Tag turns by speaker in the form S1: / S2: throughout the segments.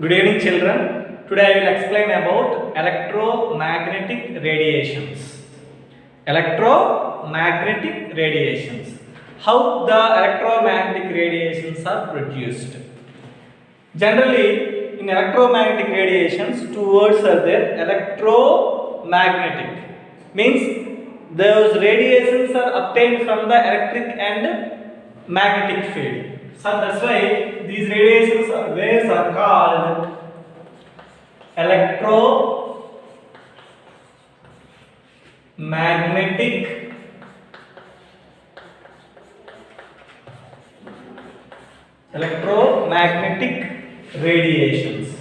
S1: Good evening, children. Today I will explain about electromagnetic radiations. Electromagnetic radiations. How the electromagnetic radiations are produced. Generally, in electromagnetic radiations, two words are there. Electromagnetic means those radiations are obtained from the electric and magnetic field. So that's why these radiations or waves are called electromagnetic radiations.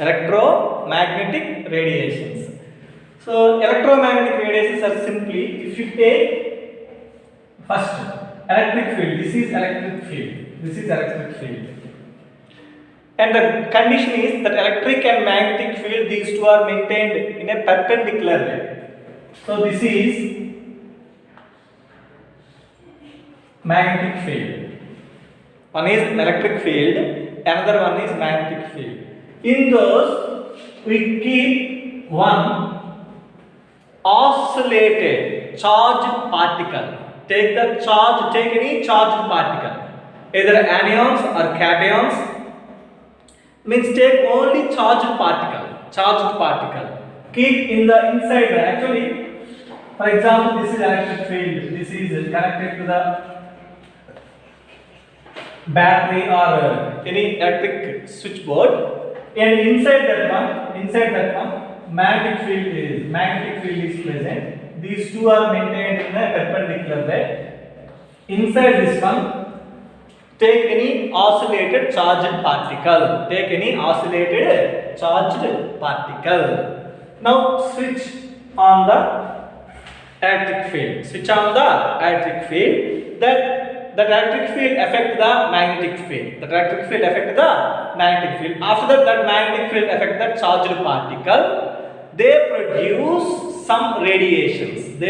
S1: Electromagnetic radiations. So electromagnetic radiations are simply, if you take first electric field, this is electric field, and the condition is that electric and magnetic field, these two are maintained in a perpendicular way. So this is magnetic field, one is electric field, another one is magnetic field. In those, we keep one oscillated charged particle. Take any charged particle, either anions or cations. Means take only charged particle. Keep in the inside. Actually, for example, this is electric field. This is connected to the battery or any electric switchboard. And inside that one, magnetic field is present. These two are maintained in a perpendicular way. Inside this one, take any oscillated charged particle. Now switch on the electric field. That electric field affect the magnetic field. After that magnetic field affect the charged particle. They produce some radiations.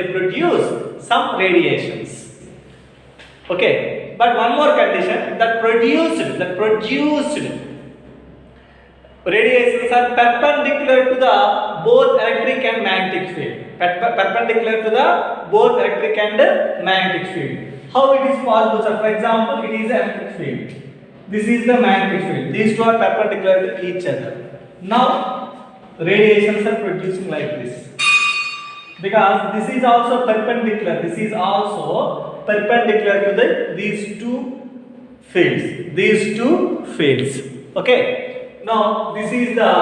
S1: Okay. But one more condition, that produced radiations are perpendicular to the both electric and magnetic field. How it is possible? So for example, it is electric field. This is the magnetic field. These two are perpendicular to each other. Now, radiations are producing like this. Because this is also perpendicular. To these two fields. Okay. Now, this is the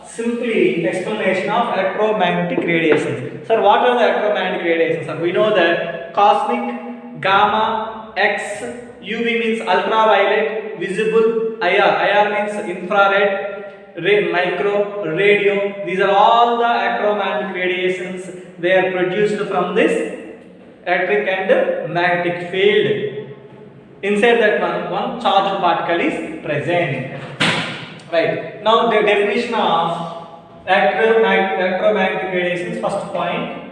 S1: simply explanation of electromagnetic radiations. Sir, what are the electromagnetic radiations? Sir, we know that cosmic, gamma, X, UV means ultraviolet, visible, IR means infrared, micro, radio. These are all the electromagnetic radiations. They are produced from this electric and magnetic field. Inside that one charged particle is present. Right. Now the definition of electromagnetic radiations. First point.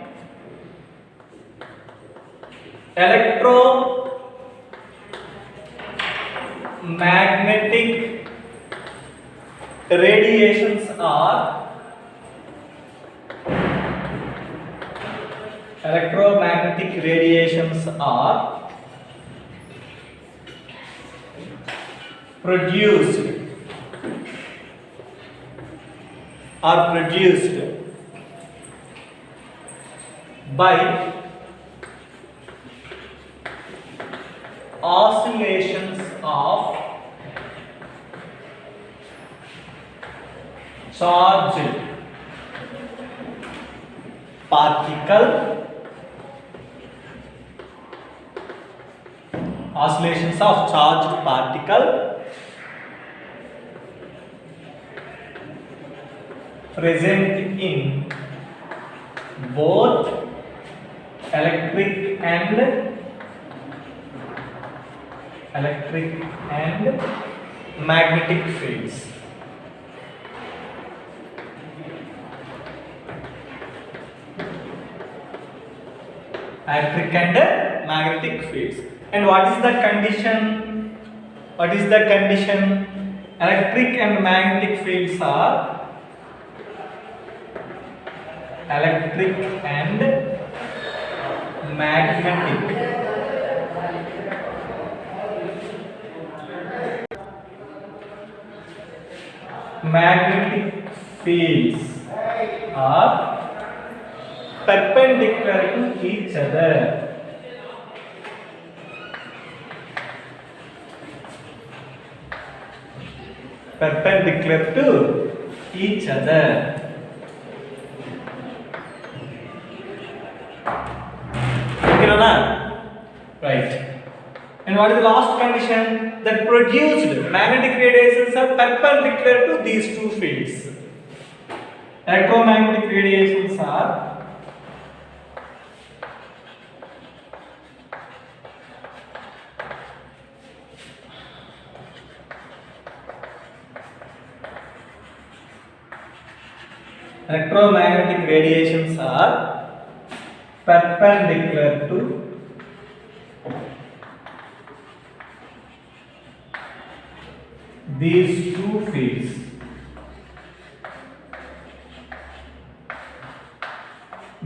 S1: Electromagnetic radiations are produced by oscillations of charged particle present in both electric and magnetic fields. electric and magnetic fields. And what is the condition? What is the condition? Electric and magnetic fields are electric and magnetic fields are perpendicular to each other. Perpendicular to each other. Okay, Nana? Right. And what is the last condition? That produced magnetic radiations are perpendicular to these two fields. Electromagnetic radiations are perpendicular to these two fields.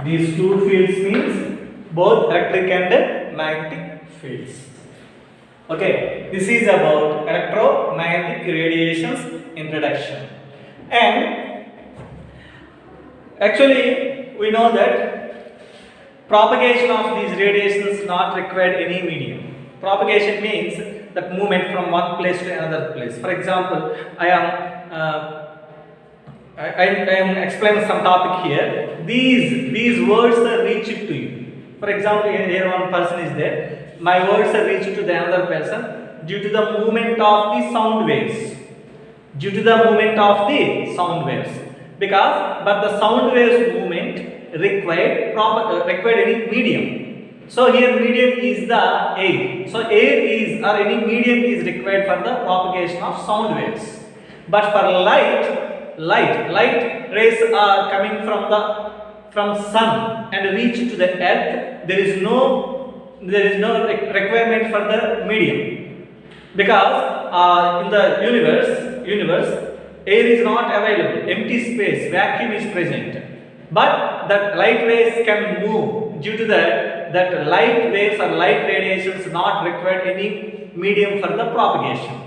S1: These two fields means both electric and magnetic fields. Okay, this is about electromagnetic radiations introduction. And actually we know that propagation of these radiations not required any medium. Propagation means that movement from one place to another place. For example, I am explaining some topic here. These words are reached to you. For example, here one person is there. My words are reached to the another person due to the movement of the sound waves. Due to the movement of the sound waves. But the sound waves movement required any medium. So here medium is the air. So air is or any medium is required for the propagation of sound waves. But for light rays are coming from sun and reach to the earth. There is no requirement for the medium, because in the universe air is not available. Empty space, vacuum is present. But that light rays can move due to that light waves or light radiations not required any medium for the propagation.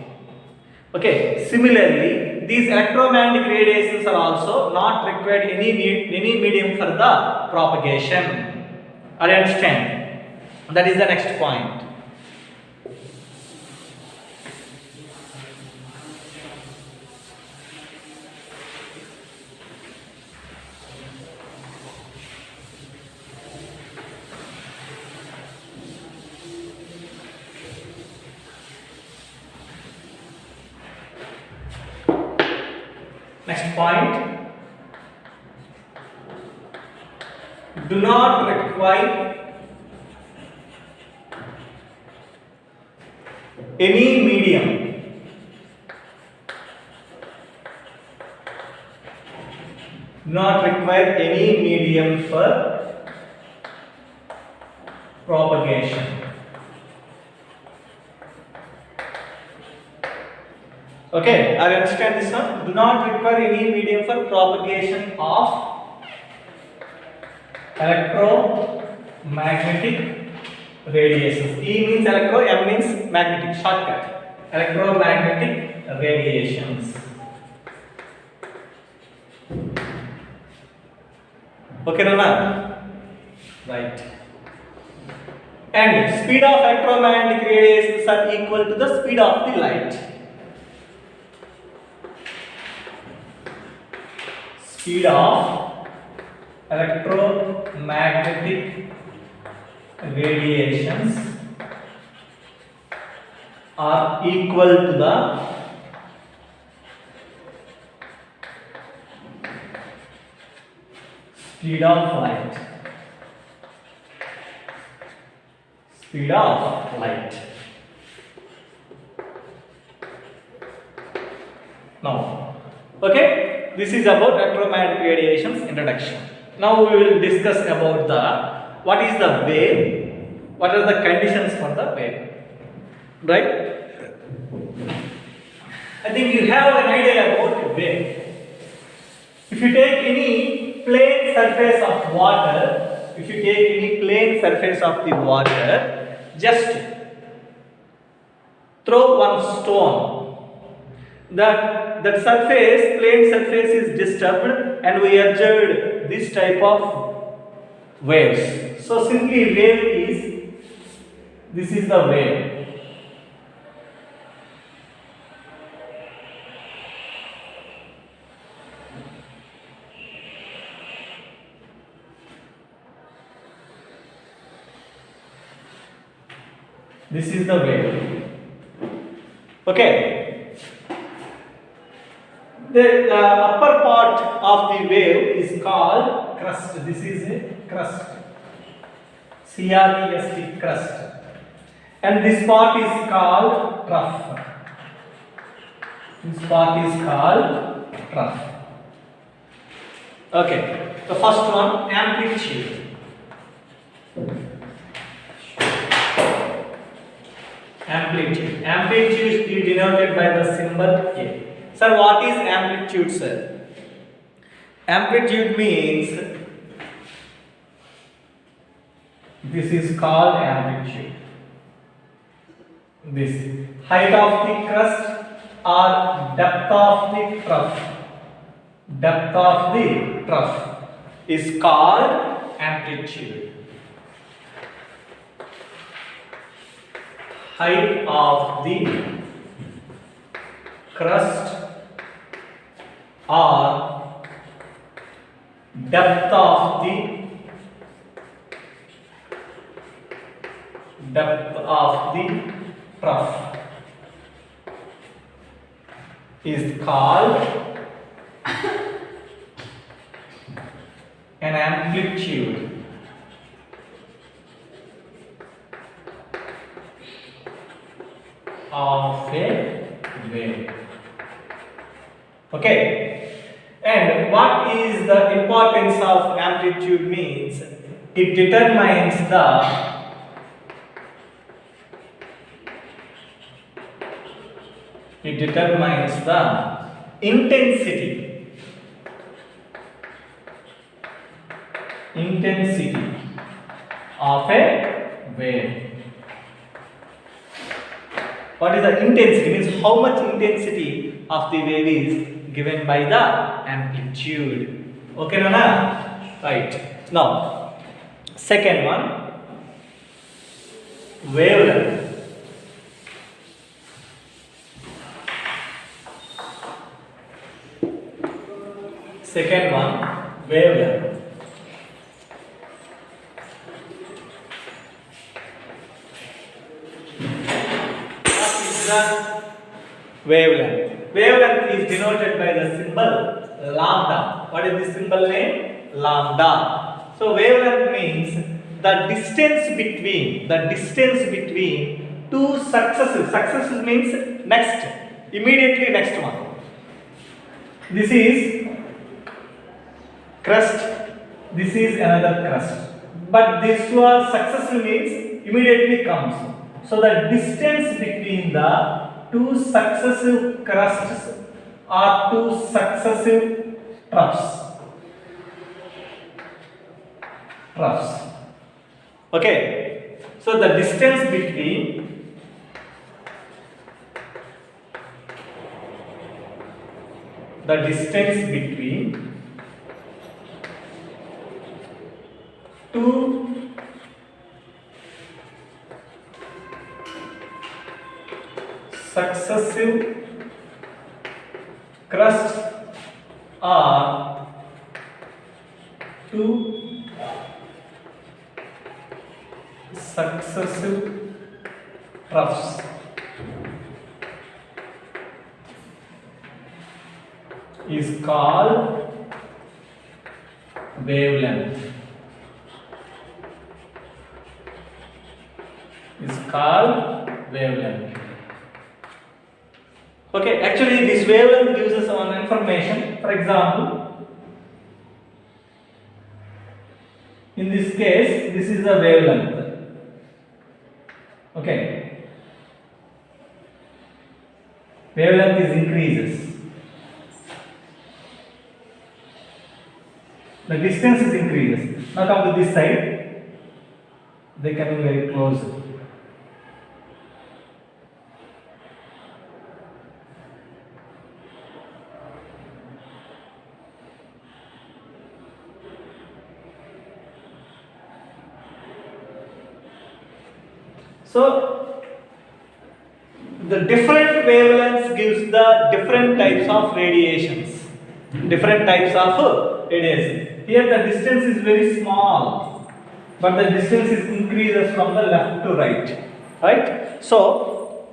S1: Okay, similarly, these electromagnetic radiations are also not required any medium for the propagation. Are you understand? That is the next point. Next point, do not require any medium for propagation. Okay, I understand this one. Do not require any medium for propagation of electromagnetic radiations. E means electro, M means magnetic, shortcut. Electromagnetic radiations. Okay, Rana? Right. And speed of electromagnetic radiations are equal to the speed of the light. Speed of electromagnetic radiations are equal to the speed of light. Speed of light. Now, okay, this is about electromagnetic radiations introduction. Now we will discuss about the what is the wave, what are the conditions for the wave, right? I think you have an idea about wave. If you take any plane surface of water, just throw one stone. That plane surface is disturbed, and we observed this type of waves. So simply this is the wave. This is the wave. Okay. The upper part of the wave is called crust. This is a crust. C-R-E-S-T, crust. And this part is called trough. Okay. The first one, amplitude. Amplitude is denoted by the symbol A. Sir, what is amplitude, sir? Amplitude means this is called amplitude. This height of the crust or depth of the trough is called amplitude. Height of the crust or depth of the trough is called an amplitude. Of a wave. Okay. And what is the importance of amplitude means? It determines the intensity of a wave. What is the intensity? Means how much intensity of the wave is given by the amplitude. Okay, Nana? Right. Now, second one, wavelength. Second one, wavelength. Wavelength. Wavelength is denoted by the symbol lambda. What is the symbol name? Lambda. So wavelength means the distance between two successive. Successive means next, immediately next one. This is crust. This is another crust. But these two are successive means immediately comes. So the distance between the two successive crusts or two successive troughs. Okay. So the distance between two successive crusts are two successive troughs is called wavelength. Okay, actually this wavelength gives us one information. For example, In this case, this is the wavelength. Okay. Wavelength is increases. The distance is increases. Now come to this side. They coming very close. So the different wavelengths gives the different types of radiations. Different types of radiation. Here the distance is very small, but the distance is increases from the left to right. Right? So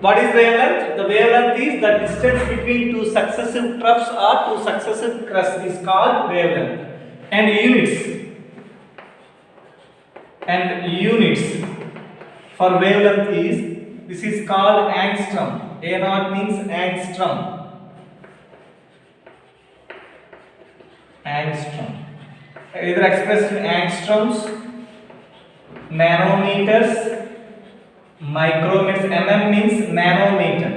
S1: what is wavelength? The wavelength is the distance between two successive troughs or two successive crests is called wavelength. And units for wavelength is, this is called angstrom. A0 means angstrom. Angstrom. Either expressed in angstroms, nanometers, micrometers. mm means nanometer.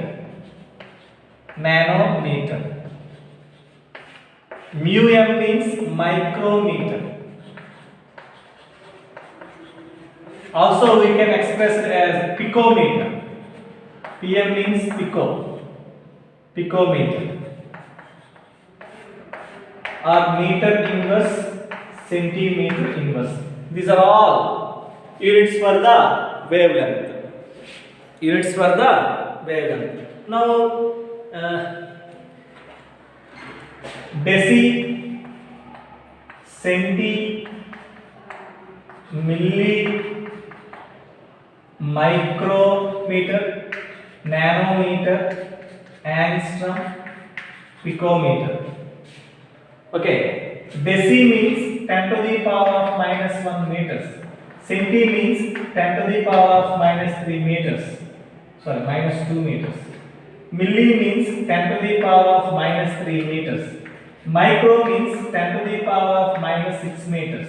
S1: Nanometer. Mu m means micrometer. Also we can express it as picometer. pm means picometer. Or meter inverse, centimeter inverse. These are all units for the wavelength. Units for the wavelength. Now deci, centi, milli, micrometer, nanometer, angstrom, picometer. Okay, deci means 10 to the power of minus 1 meters. Centi means 10 to the power of minus 3 meters. Sorry, minus 2 meters. Milli means 10 to the power of minus 3 meters. Micro means 10 to the power of minus 6 meters.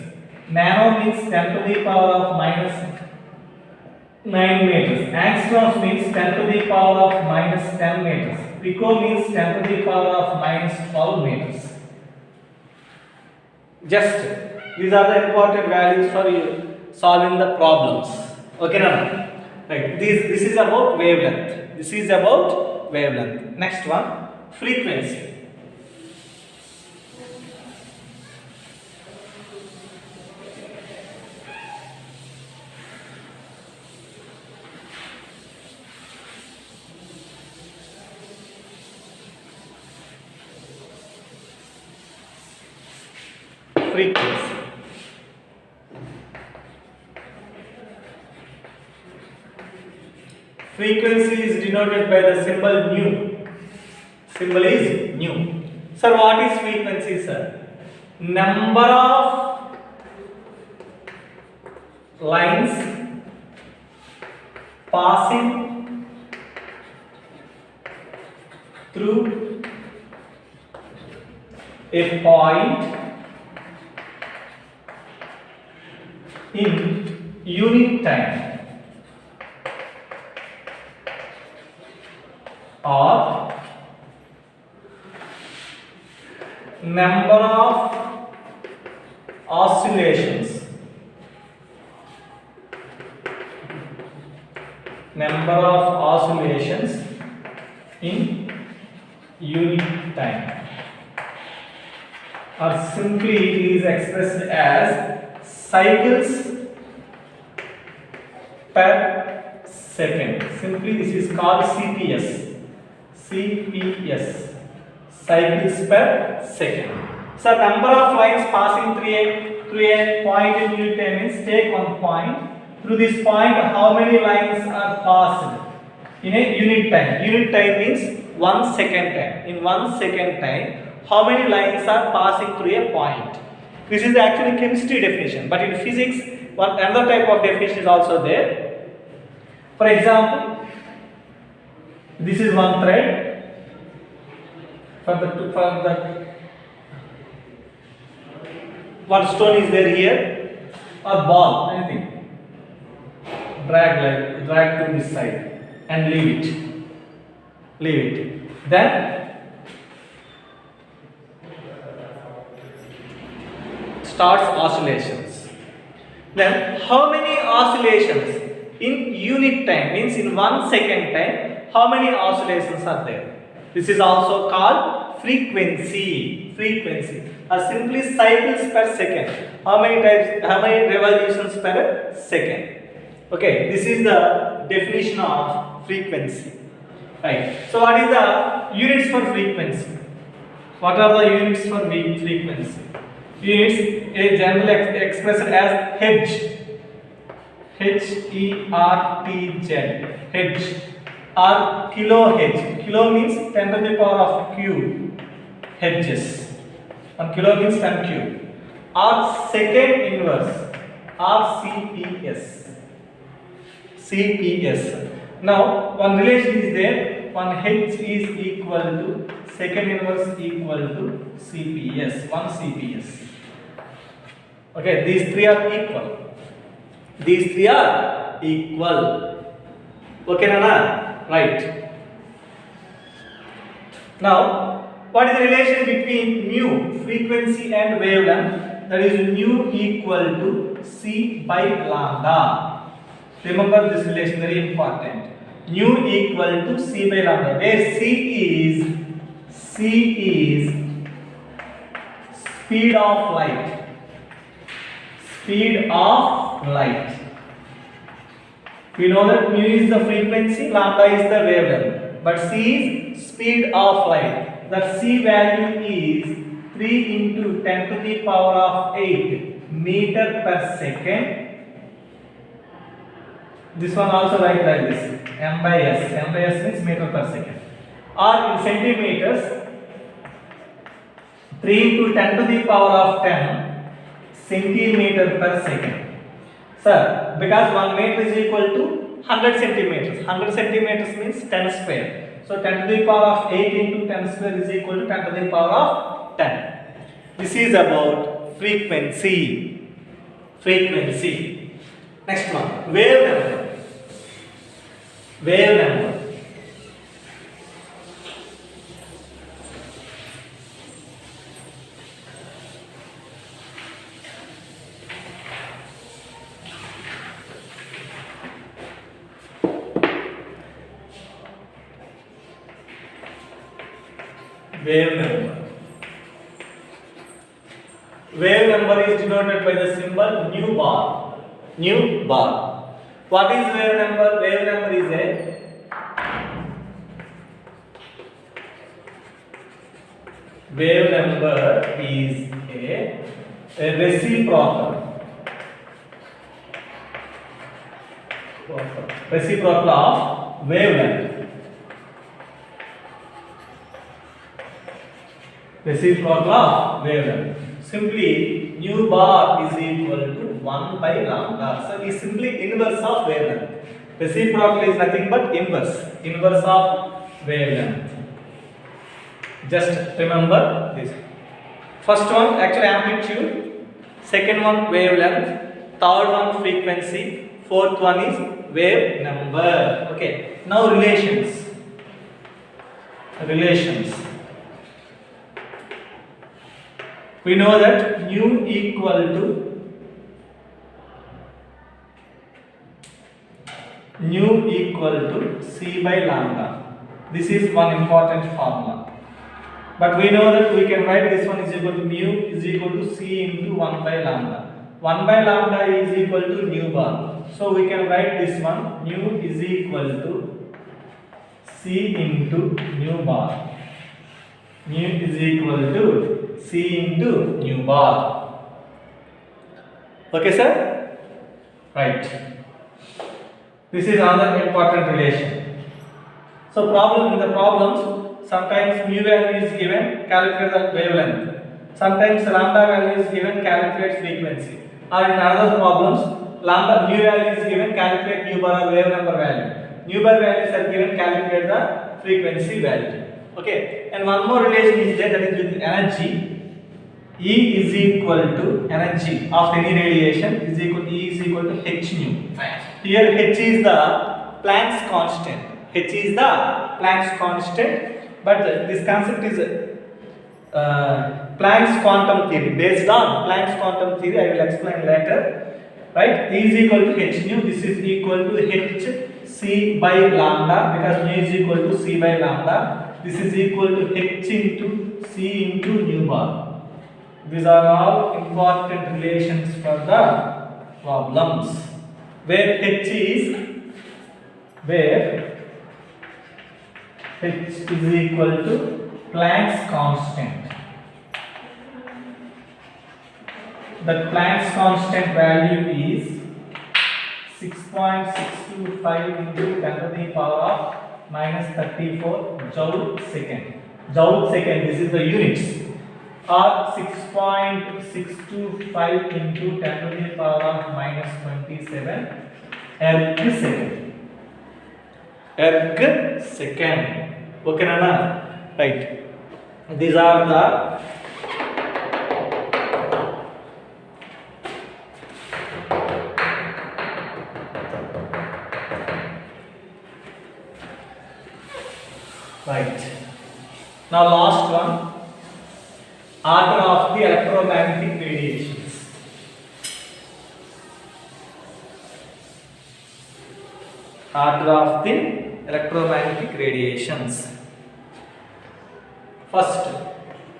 S1: Nano means 10 to the power of minus 9 meters. Angstroms means 10 to the power of minus 10 meters. Pico means 10 to the power of minus 12 meters. Just these are the important values for you solving the problems. Okay, now, right? This is about wavelength. This is about wavelength. Next one, frequency. Frequency. Frequency is denoted by the symbol nu. Symbol is nu. Sir, what is frequency, sir? Number of lines passing through a point in unit time, or number of oscillations, in unit time, or simply it is expressed as cycles per second. Simply this is called CPS. Cycles per second. So number of lines passing through a point in unit time means take one point. Through this point, how many lines are passed in a unit time? Unit time means 1 second time. In 1 second time, how many lines are passing through a point? This is actually chemistry definition, but in physics, another type of definition is also there. For example, this is one thread. for the one stone is there here, or ball, anything. Drag to this side and leave it. Then starts oscillations. Then how many oscillations in unit time, means in 1 second time, how many oscillations are there? This is also called frequency, or simply cycles per second. How many revolutions per second? Okay, this is the definition of frequency. Right. So what is the units for frequency? What are the units for frequency? Units is generally expressed as Hz. H-E-R-T-Z, Hz, or kilohertz. Kilo means 10 to the power of Q, Hz. 1 kilo means 10 Q. Or second inverse, or CPS. Now, one relation is there. One H is equal to second inverse equal to CPS. 1 CPS. Okay, these three are equal. Okay, Nana? Right. Now, what is the relation between mu, frequency, and wavelength? That is mu equal to C by lambda. Remember this relation, very important. Mu equal to C by lambda, where C is speed of light. We know that mu is the frequency, lambda is the wavelength, but C is speed of light. The C value is 3 into 10 to the power of 8 meter per second. This one also write like this, m by s means meter per second, or in centimeters, 3 into 10 to the power of 10 centimeter per second. Sir, because 1 meter is equal to 100 centimeters. 100 centimeters means 10 square. So 10 to the power of 8 into 10 square is equal to 10 to the power of 10. This is about frequency. Next one, wave number. Wave number is denoted by the symbol nu bar. What is wave number? Wave number is a reciprocal of wavelength. Simply nu bar is equal to 1 by lambda. So it is simply inverse of wavelength. Reciprocal is nothing but inverse of wavelength. Just remember this. First one actually amplitude, second one wavelength, third one frequency, fourth one is wave number. Okay. Now relations. We know that mu equal to C by lambda. This is one important formula. But we know that we can write this one is equal to mu is equal to C into 1 by lambda. 1 by lambda is equal to nu bar. So we can write this one, mu is equal to C into nu bar. Mu is equal to C into nu bar. Okay, sir? Right. This is another important relation. So in the problems, sometimes mu value is given, calculate the wavelength. Sometimes lambda value is given, calculate frequency. Or in other problems, mu value is given, calculate nu bar or wave number value. Nu bar values are given, calculate the frequency value. Okay, and one more relation is there, that is with energy. E is equal to energy of any radiation is equal to E is equal to h nu. Here h is the Planck's constant. H is the Planck's constant, but this concept is Planck's quantum theory. Based on Planck's quantum theory, I will explain later. Right? E is equal to h nu. This is equal to h c by lambda, because nu is equal to c by lambda. This is equal to h into c into nu bar. These are all important relations for the problems where h is equal to Planck's constant. That Planck's constant value is 6.625 into 10 to the power of minus 34 joule second. Joule second, this is the units. Or 6.625 into 10 to the power of minus 27 erg second. Erg second. Okay, Nana? Right. These are the right. Now last one. Order of the electromagnetic radiations. Order of the electromagnetic radiations. First,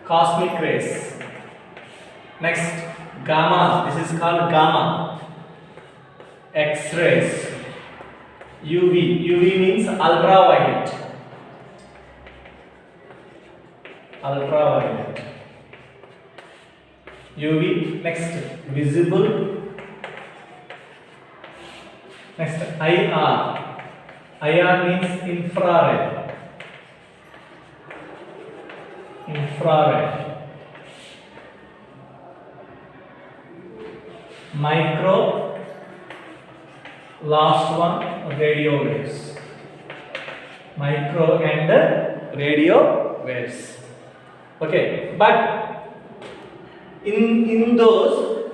S1: cosmic rays. Next, gamma. This is called gamma. X-rays. UV. UV means ultraviolet. Ultraviolet. UV. Next, visible. Next, IR. IR means infrared. Infrared. Micro. Last one, radio waves. Micro and radio waves. Okay, but in those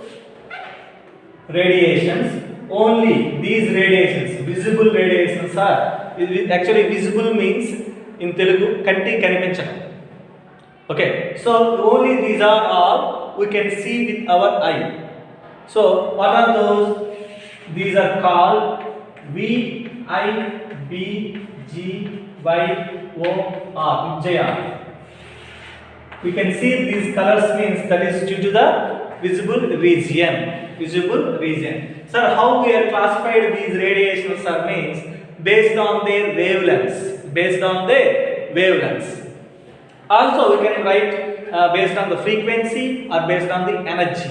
S1: radiations, only these radiations, visible radiations are, actually visible means in Telugu kanti kanipinchadu. Okay, so only these are all we can see with our eye. So what are those? These are called V, I, B, G, Y, O, R, Vijaya. We can see these colors means that is due to the visible region. Visible region. Sir, how we are classified these radiations are means based on their wavelengths. Based on their wavelengths. Also, we can write based on the frequency or based on the energy.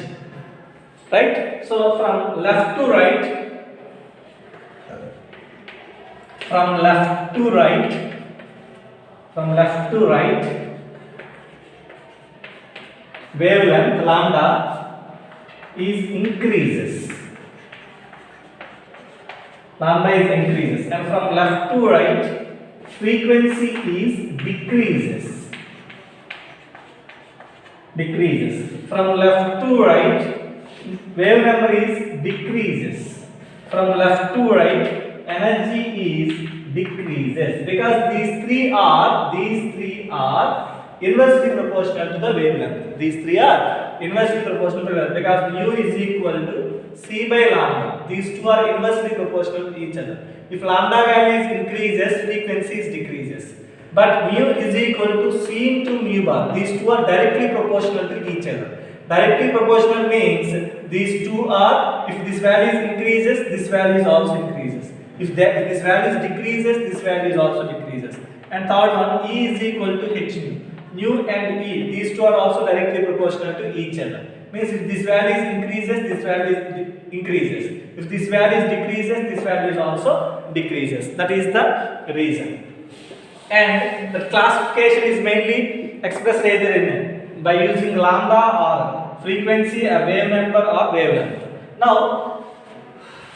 S1: Right? So, from left to right, wavelength lambda is increases. Lambda is increases, and from left to right, frequency is decreases. From left to right, wave number is decreases. From left to right, energy is decreases, because these three are inversely proportional to the wavelength. These three are inversely proportional to the wavelength, because mu is equal to c by lambda. These two are inversely proportional to each other. If lambda values increases, frequency decreases. But mu is equal to c into mu bar. These two are directly proportional to each other. Directly proportional means these two are, if this value increases, this value also increases. If this value decreases, this value also decreases. And third one, E is equal to h nu. Nu and E, these two are also directly proportional to each other. Means if this value increases, this value increases. If this value decreases, this value also decreases. That is the reason. And the classification is mainly expressed either in by using lambda or frequency, a wave number or wavelength. Now,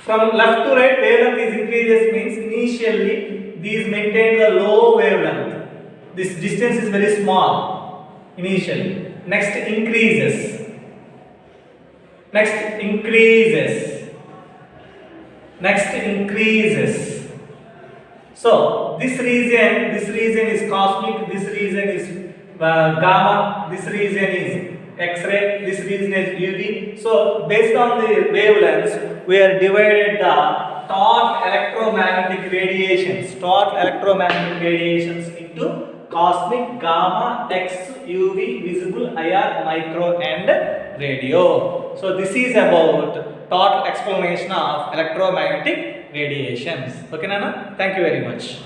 S1: from left to right, wavelength is increases means initially these maintain the low wavelength. this distance is very small initially. Next increases. Next increases. Next increases. So this region is cosmic, this region is gamma, this region is X-ray, this region is UV. So based on the wavelengths, we are divided the total electromagnetic radiations into cosmic, gamma, X, UV, visible, IR, micro and radio. So this is about total explanation of electromagnetic radiations. Okay, Nana? Thank you very much.